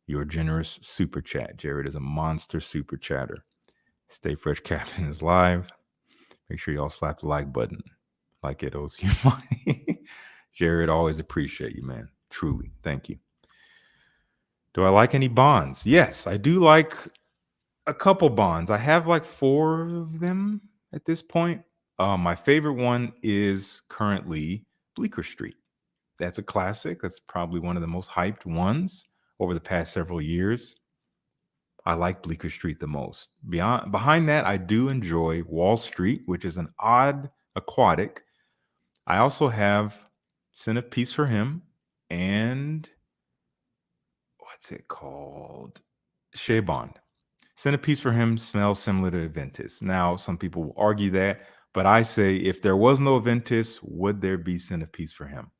your generous super chat. Jared is a monster super chatter. Stay Fresh Captain is live. Make sure y'all slap the like button like it owes you money. Jared, always appreciate you, man. Truly. Thank you. Do I like any bonds? Yes, I do like a couple bonds. I have like 4 of them at this point. My favorite one is currently Bleecker Street. That's a classic. That's probably one of the most hyped ones over the past several years. I like Bleecker Street the most. Behind that, I do enjoy Wall Street, which is an odd aquatic. I also have Scent of Peace for Him and what's it called? Shea Bond. Scent of Peace for Him smells similar to Aventus. Now, some people will argue that, but I say if there was no Aventus, would there be Scent of Peace for Him?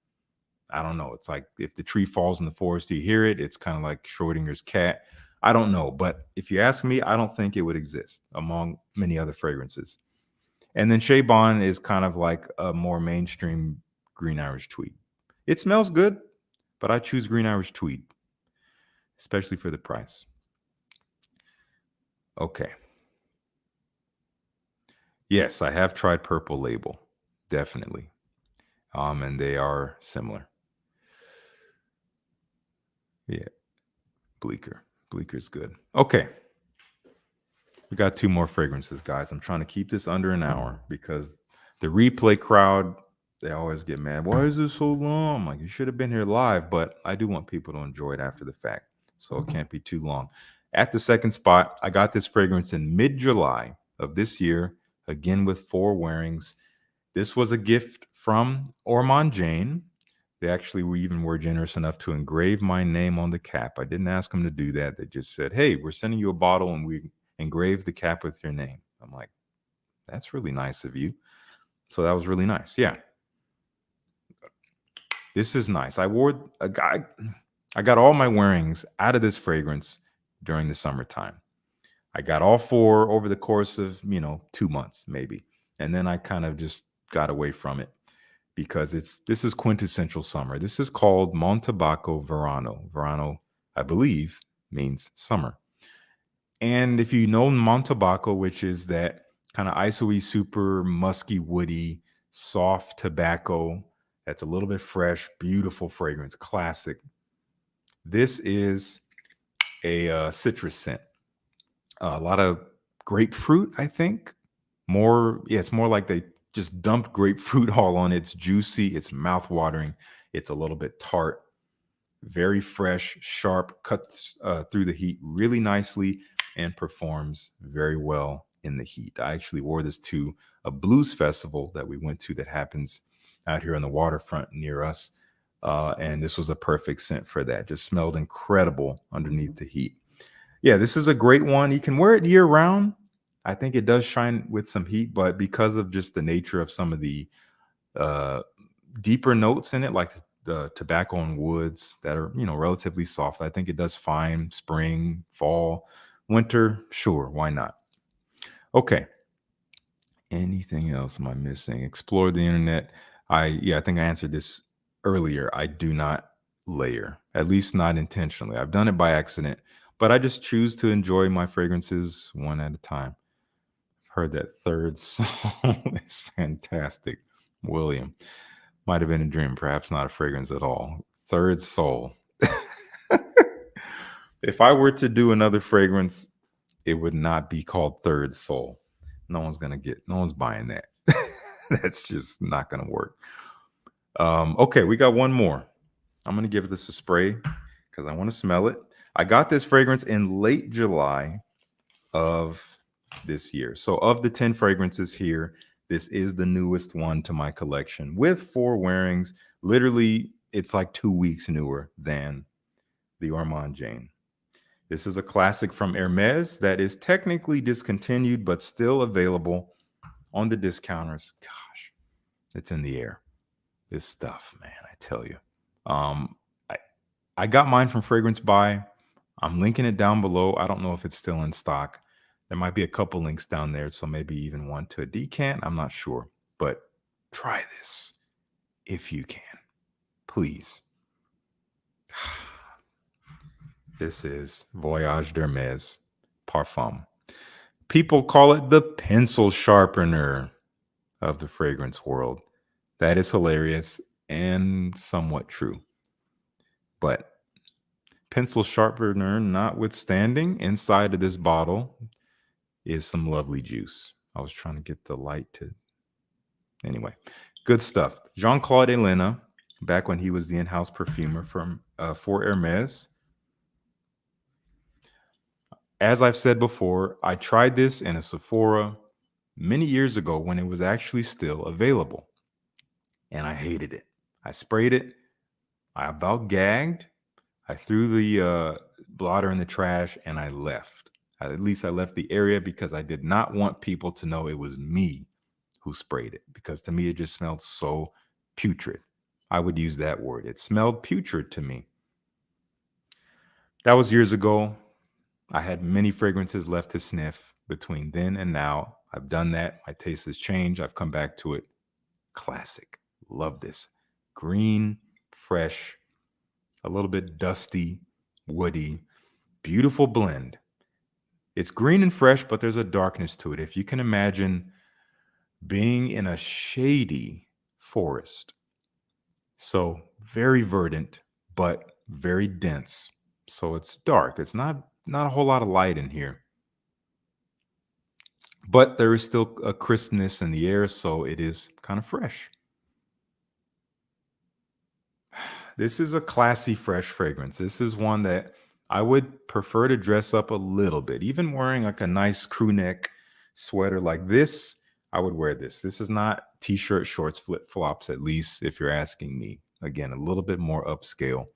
I don't know. It's like if the tree falls in the forest, you hear it. It's kind of like Schrodinger's cat. I don't know. But if you ask me, I don't think it would exist among many other fragrances. And then Shea Bond is kind of like a more mainstream Green Irish Tweed. It smells good, but I choose Green Irish Tweed, especially for the price. Okay. Yes, I have tried Purple Label. Definitely. And they are similar. Yeah. Bleeker's good. Okay. We got 2 more fragrances, guys. I'm trying to keep this under an hour because the replay crowd, they always get mad. Why is this so long? I'm like, you should have been here live, but I do want people to enjoy it after the fact. So it can't be too long. At the second spot, I got this fragrance in mid-July of this year, again with 4 wearings. This was a gift from Ormonde Jayne. They actually were generous enough to engrave my name on the cap. I didn't ask them to do that. They just said, hey, we're sending you a bottle and we engraved the cap with your name. I'm like, that's really nice of you. So that was really nice. Yeah. This is nice. I got all my wearings out of this fragrance during the summertime. I got all 4 over the course of, 2 months maybe. And then I kind of just got away from it because this is quintessential summer. This is called Montabaco Verano. Verano, I believe, means summer. And if you know Montabaco, which is that kind of iso-y, super musky, woody, soft tobacco that's a little bit fresh, beautiful fragrance, classic. This is a citrus scent. A lot of grapefruit, I think. It's more like they just dumped grapefruit all on it. It's juicy, it's mouth-watering, it's a little bit tart, very fresh, sharp, cuts through the heat really nicely and performs very well in the heat. I actually wore this to a blues festival that we went to that happens out here on the waterfront near us. And this was a perfect scent for that. Just smelled incredible underneath the heat. Yeah, this is a great one. You can wear it year round. I think it does shine with some heat, but because of just the nature of some of the uh, deeper notes in it, like the tobacco and woods that are, relatively soft, I think it does fine. Spring, fall, winter, sure, why not? Okay. Anything else am I missing? Explore the internet. I think I answered this earlier. I do not layer, at least not intentionally. I've done it by accident, but I just choose to enjoy my fragrances one at a time. Heard that third song is fantastic. William. Might have been a dream, perhaps not a fragrance at all. Third soul. If I were to do another fragrance, it would not be called Third Soul. No one's buying that. That's just not gonna work. Okay, we got one more. I'm gonna give this a spray because I want to smell it. I got this fragrance in late July of this year. So of the 10 fragrances here, this is the newest one to my collection with 4 wearings. Literally, it's like 2 weeks newer than the Ormonde Jayne. This is a classic from Hermes that is technically discontinued, but still available on the discounters. Gosh, it's in the air. This stuff, man, I tell you. I I got mine from FragBuy. I'm linking it down below. I don't know if it's still in stock. There might be a couple links down there, so maybe even one to a decant. I'm not sure, but try this if you can, please. This is Voyage d'Hermes Parfum. People call it the pencil sharpener of the fragrance world. That is hilarious and somewhat true. But pencil sharpener notwithstanding, inside of this bottle is some lovely juice. I was trying to get the light to... Anyway, good stuff. Jean-Claude Elena, back when he was the in-house perfumer for Hermes. As I've said before, I tried this in a Sephora many years ago when it was actually still available. And I hated it. I sprayed it. I about gagged. I threw the blotter in the trash and I left. At least I left the area because I did not want people to know it was me who sprayed it. Because to me, it just smelled so putrid. I would use that word. It smelled putrid to me. That was years ago. I had many fragrances left to sniff between then and now. I've done that. My taste has changed. I've come back to it. Classic. Love this. Green, fresh, a little bit dusty, woody, beautiful blend. It's green and fresh, but there's a darkness to it. If you can imagine being in a shady forest. So very verdant, but very dense. So it's dark. It's not a whole lot of light in here. But there is still a crispness in the air, so it is kind of fresh. This is a classy, fresh fragrance. This is one that I would prefer to dress up a little bit. Even wearing like a nice crew neck sweater like this, I would wear this. This is not t-shirt, shorts, flip-flops, at least if you're asking me. Again, a little bit more upscale.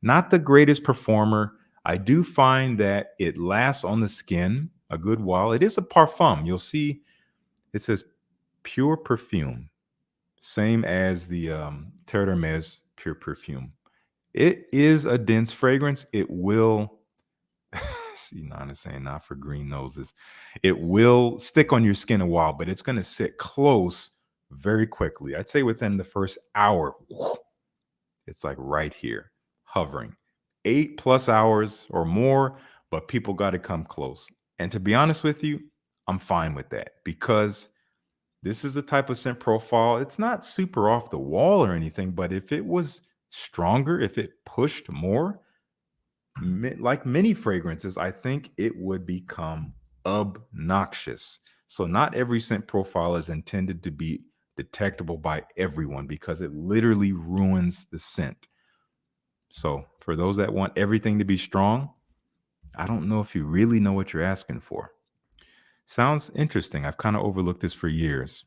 Not the greatest performer. I do find that it lasts on the skin a good while. It is a parfum. You'll see it says pure perfume. Same as the Terre d'Hermes pure perfume. It is a dense fragrance. It will, see, Nana saying not for green noses. It will stick on your skin a while, but it's going to sit close very quickly. I'd say within the first hour, it's like right here, hovering. 8+ hours or more, but people got to come close. And to be honest with you, I'm fine with that because this is the type of scent profile. It's not super off the wall or anything, but if it was stronger, if it pushed more, like many fragrances, I think it would become obnoxious. So not every scent profile is intended to be detectable by everyone because it literally ruins the scent. So for those that want everything to be strong, I don't know if you really know what you're asking for. Sounds interesting. I've kind of overlooked this for years.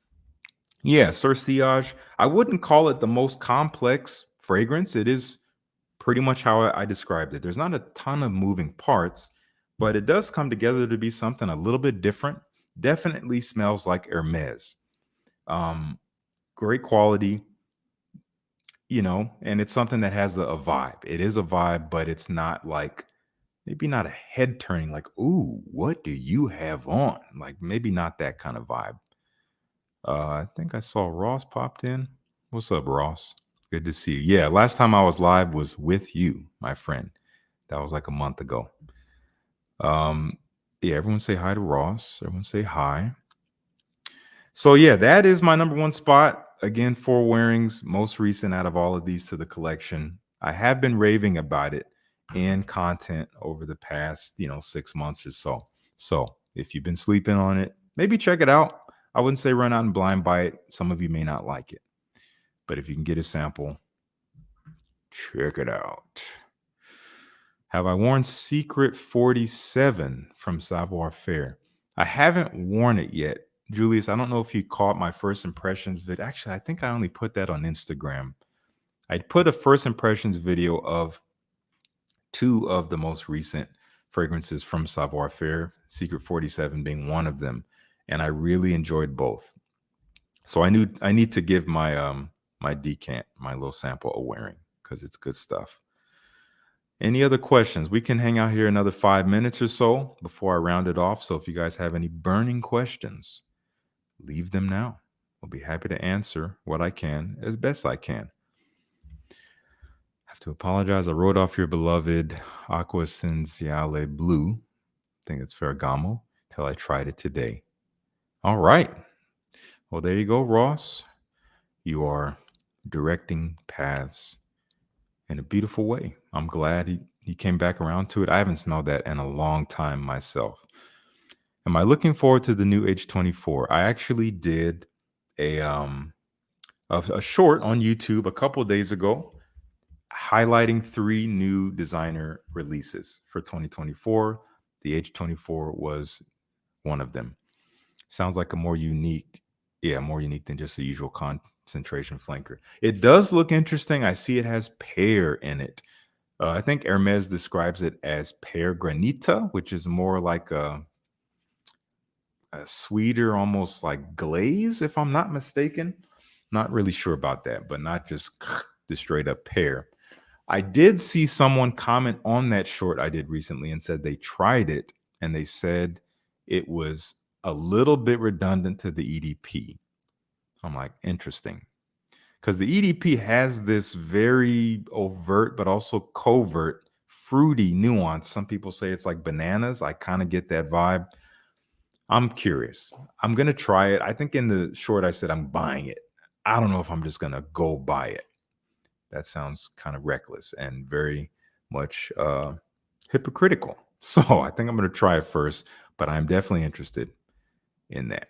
Yeah, Sur Sillage. I wouldn't call it the most complex fragrance. It is pretty much how I described it. There's not a ton of moving parts, but it does come together to be something a little bit different. Definitely smells like Hermes. Um, Great quality, and it's something that has a vibe. It is a vibe, but it's not like maybe not a head turning, like, ooh, what do you have on? Like maybe not that kind of vibe. I think I saw Ross popped in. What's up, Ross? Good to see you. Yeah, last time I was live was with you, my friend. That was like a month ago. Um, yeah, everyone say hi to Ross. Everyone say hi. So yeah, that is my number one spot. Again, Four Wearings, most recent out of all of these to the collection. I have been raving about it in content over the past, 6 months or so. So if you've been sleeping on it, maybe check it out. I wouldn't say run out and blind buy it. Some of you may not like it, but if you can get a sample, check it out. Have I worn Secret 47 from Savoir Faire? I haven't worn it yet. Julius, I don't know if you caught my first impressions vid. Actually, I think I only put that on Instagram. I put a first impressions video of two of the most recent fragrances from Savoir Faire, Secret 47 being one of them, and I really enjoyed both. So I knew I need to give my decant, my little sample a wearing because it's good stuff. Any other questions? We can hang out here another 5 minutes or so before I round it off. So if you guys have any burning questions, leave them now. I'll be happy to answer what I can as best I can. I have to apologize. I wrote off your beloved Aqua Senziale Blue. I think it's Ferragamo till I tried it today. All right. Well, there you go, Ross. You are directing paths in a beautiful way. I'm glad he came back around to it. I haven't smelled that in a long time myself. Am I looking forward to the new H24? I actually did a a short on YouTube a couple of days ago highlighting 3 new designer releases for 2024. The H24 was one of them. Sounds like a more unique than just the usual concentration flanker. It does look interesting. I see it has pear in it. I think Hermes describes it as pear granita, which is more like a sweeter, almost like glaze, if I'm not mistaken. Not really sure about that, but not just the straight up pear. I did see someone comment on that short I did recently and said they tried it and they said it was a little bit redundant to the EDP. I'm like, interesting. Because the EDP has this very overt but also covert fruity nuance. Some people say it's like bananas. I kind of get that vibe. I'm curious. I'm going to try it. I think in the short I said I'm buying it. I don't know if I'm just going to go buy it. That sounds kind of reckless and very much hypocritical. So I think I'm going to try it first, but I'm definitely interested in that.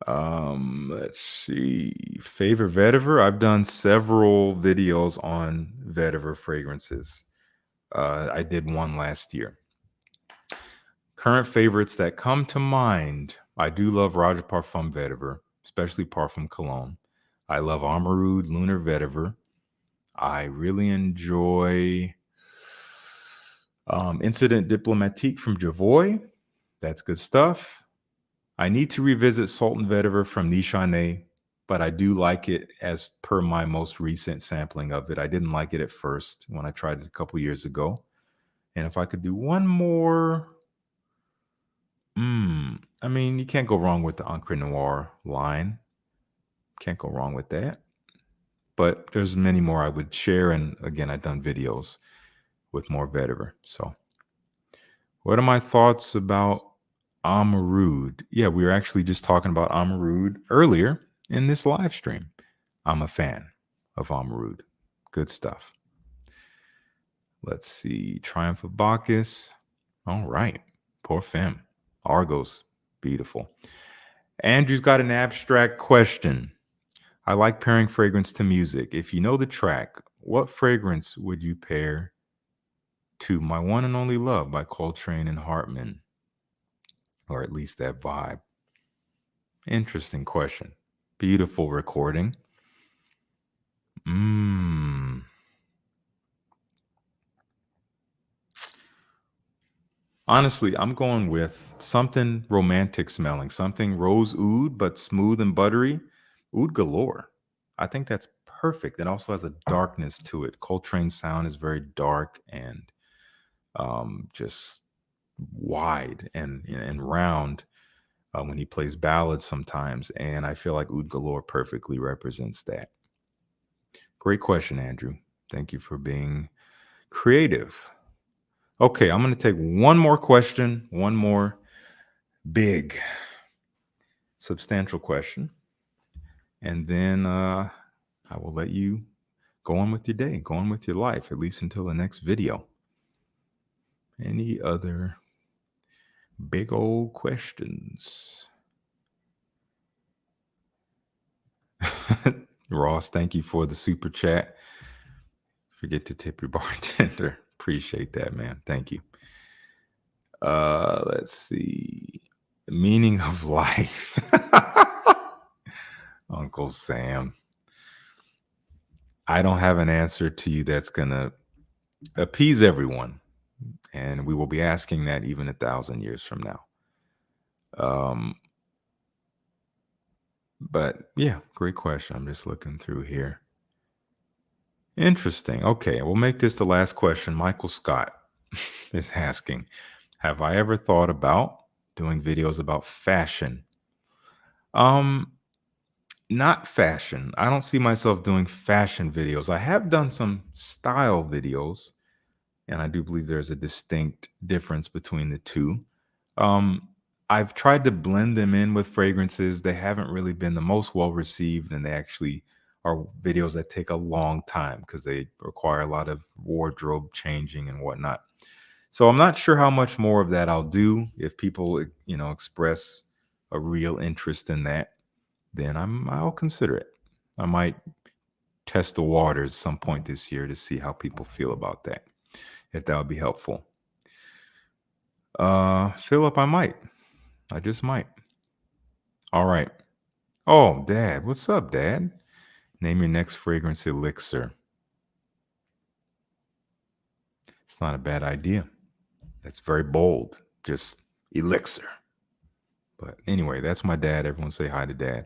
Let's see. Favorite vetiver. I've done several videos on vetiver fragrances. I did one last year. Current favorites that come to mind. I do love Roger Parfum vetiver, especially Parfum Cologne. I love Armourud Lunar vetiver. I really enjoy Incident Diplomatique from Javoy. That's good stuff. I need to revisit Sultan vetiver from Nichane, but I do like it as per my most recent sampling of it. I didn't like it at first when I tried it a couple years ago. And if I could do one more, I mean, you can't go wrong with the Encre Noir line. Can't go wrong with that. But there's many more I would share. And again, I've done videos with more vetiver. So what are my thoughts about Armourud? Yeah, we were actually just talking about Armourud earlier in this live stream. I'm a fan of Armourud. Good stuff. Let's see. Triumph of Bacchus. All right. Parfum. Argos. Beautiful. Andrew's got an abstract question. I like pairing fragrance to music. If you know the track, what fragrance would you pair to My One and Only Love by Coltrane and Hartman? Or at least that vibe. Interesting question. Beautiful recording. Honestly, I'm going with something romantic smelling, something rose oud, but smooth and buttery. Oud Galore. I think that's perfect. It also has a darkness to it. Coltrane's sound is very dark and just wide and round when he plays ballads sometimes. And I feel like Oud Galore perfectly represents that. Great question, Andrew. Thank you for being creative. Okay, I'm going to take one more question, one more big, substantial question, and then I will let you go on with your day, go on with your life, at least until the next video. Any other big old questions? Ross, thank you for the super chat. Forget to tip your bartender. Appreciate that, man. Thank you. Let's see. The meaning of life. Uncle Sam. I don't have an answer to you that's going to appease everyone. And we will be asking that even 1,000 years from now. But yeah, great question. I'm just looking through here. Interesting. Okay, we'll make this the last question. Michael Scott is asking, have I ever thought about doing videos about fashion? Not fashion. I don't see myself doing fashion videos. I have done some style videos, and I do believe there's a distinct difference between the two. I've tried to blend them in with fragrances. They haven't really been the most well received, and they actually are videos that take a long time because they require a lot of wardrobe changing and whatnot. So I'm not sure how much more of that I'll do. If people, express a real interest in that, then I'll consider it. I might test the waters some point this year to see how people feel about that, if that would be helpful. Philip, I just might. All right. Oh, Dad. What's up, Dad? Name your next fragrance elixir. It's not a bad idea. That's very bold. Just elixir. But anyway, that's my dad. Everyone say hi to Dad.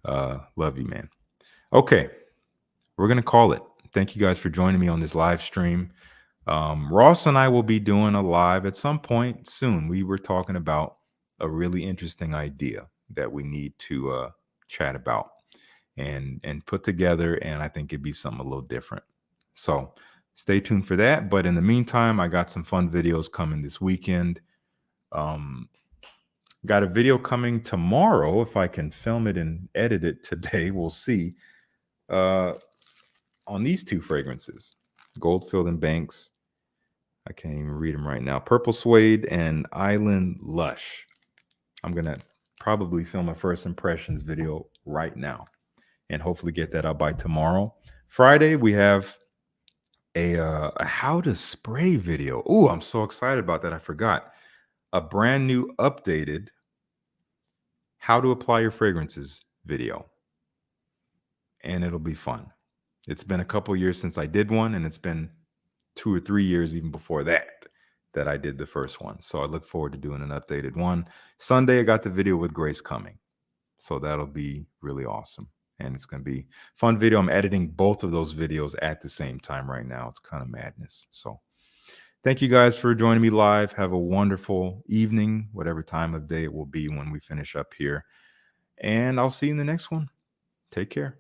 Love you, man. Okay. We're going to call it. Thank you guys for joining me on this live stream. Ross and I will be doing a live at some point soon. We were talking about a really interesting idea that we need to chat about and put together, and I think it'd be something a little different. So stay tuned for that. But in the meantime, I got some fun videos coming this weekend. Got a video coming tomorrow. If I can film it and edit it today, we'll see. On these two fragrances, Goldfield and Banks. I can't even read them right now. Purple Suede and Island Lush. I'm going to probably film a first impressions video right now and hopefully get that out by tomorrow. Friday, we have a how to spray video. Oh, I'm so excited about that. I forgot. A brand new updated how to apply your fragrances video. And it'll be fun. It's been a couple years since I did one, and it's been 2 or 3 years even before that I did the first one. So I look forward to doing an updated one. Sunday, I got the video with Grace coming. So that'll be really awesome. And it's going to be fun video. I'm editing both of those videos at the same time right now. It's kind of madness. So thank you guys for joining me live. Have a wonderful evening, whatever time of day it will be when we finish up here. And I'll see you in the next one. Take care.